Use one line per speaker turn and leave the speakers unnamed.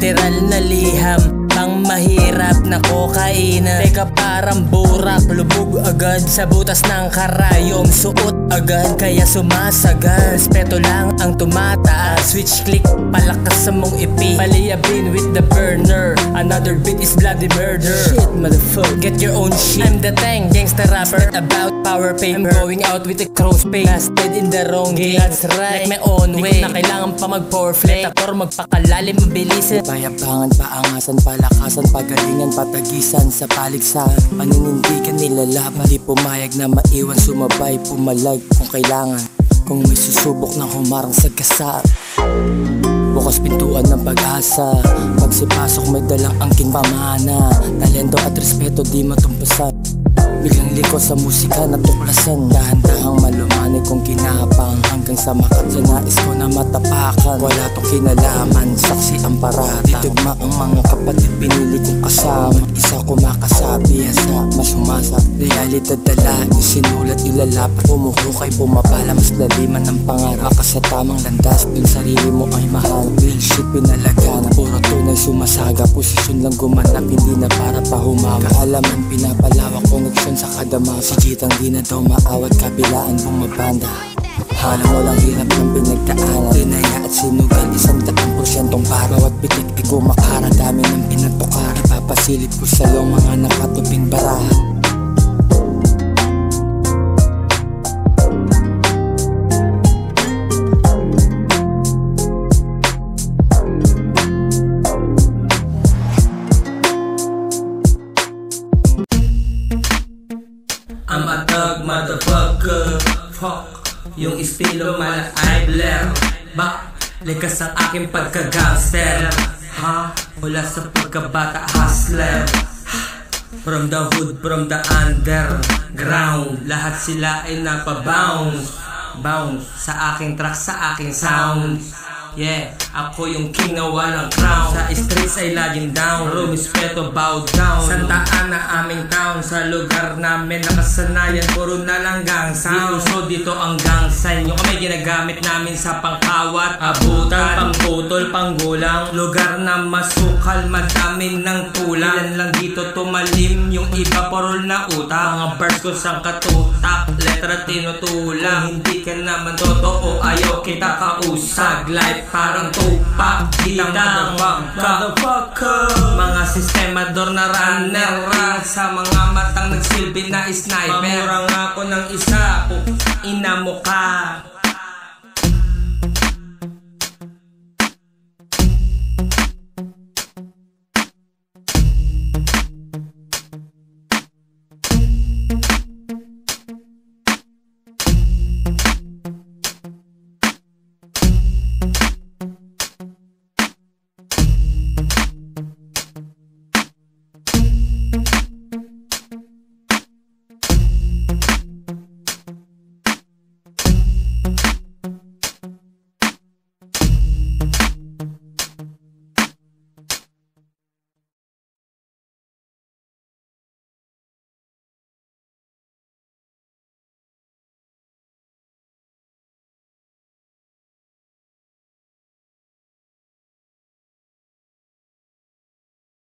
literal na liham, pang mahirap na kokainan. Teka parang burak, lubog agad sa butas ng karayom. Suot agad kaya sumasagan, respeto lang ang tumataas. Switch click, palakas sa mong ipi, paliyabin with the burner. Another beat is bloody murder. Shit motherfucker, get your own shit. I'm the Tang, gangsta rapper, about power paper. I'm going out with a crow's pay, casted in the wrong game. That's right, like my own way, di ko na kailangan pa mag-powerplay. Tapor magpakalalim, mabilisin. Payabangan, paangasan, palakasan, pagalingan, patagisan sa paligsahan. Paninindigan, nilalaban, di pumayag na maiwan, sumabay, pumalag kung kailangan. Kung may susubok ng humarang sa gasa, bukas pintuan ng pag-asa. Pagsipasok may dalang angking pamana. Talento at respeto di matumpasan. Biglang liko sa musika na tuklasan. Dahan-dahang malumani kung kinapang, hanggang sa makat sa nais ko na matapakan. Wala tong kinalaman, saksi ang parata. Ditugma ang mga kapatid, pinili kong kasama. Isa ko makasabi, hasa, mas humasa. Realidad dala, isinulat, ilalapat. Pumuhukay, pumapala, mas laliman ng pangarap. Ka sa tamang landas, dun sarili mo ay mahal. Real shit pinalagana, puro tunay sumasaga. Posisyon lang gumanap, hindi na para pahumawa. Kaalaman pinapalawak, koneksyon sa kadama. Sigitang di na daw maawat, kabilaan bumabanda. Hala mo lang hirap ng pinagdaanan, tinaya at sinugal, 100% para. Bawat pitik ay kumakara, dami ng pinatukara. Ipapasilip ko sa iyong mga nakatuping baraha. I'm a thug motherfucker, fuck. Yung estilo mala ay blare, likas ang aking pagka-gangster, mula sa pagkabata hustler. From the hood, from the underground, lahat sila ay napabounce, bounce sa aking track, sa aking sound. Yeah, ako yung king na walang crown. Sa streets ay laging down, rumispeto, bow down. Santaan na aming town, sa lugar namin nakasanayan, puro na lang gang sound. Dito ang gang sign, yung kami ginagamit namin sa pangkawat, abutan, pangputol, panggulang. Lugar na masukal, madami ng tulang. Ilan lang dito tumalim, yung iba parol na utak. Mga bars ko sang katutak, letra tinutulang. Hindi ka naman totoo, ayaw kita kausag. Life parang tupak, kitang motherfucker. Mga sistemador na runner, sa mga matang nagsilbi na sniper. Mamurang ako ng isa, ina mo ka.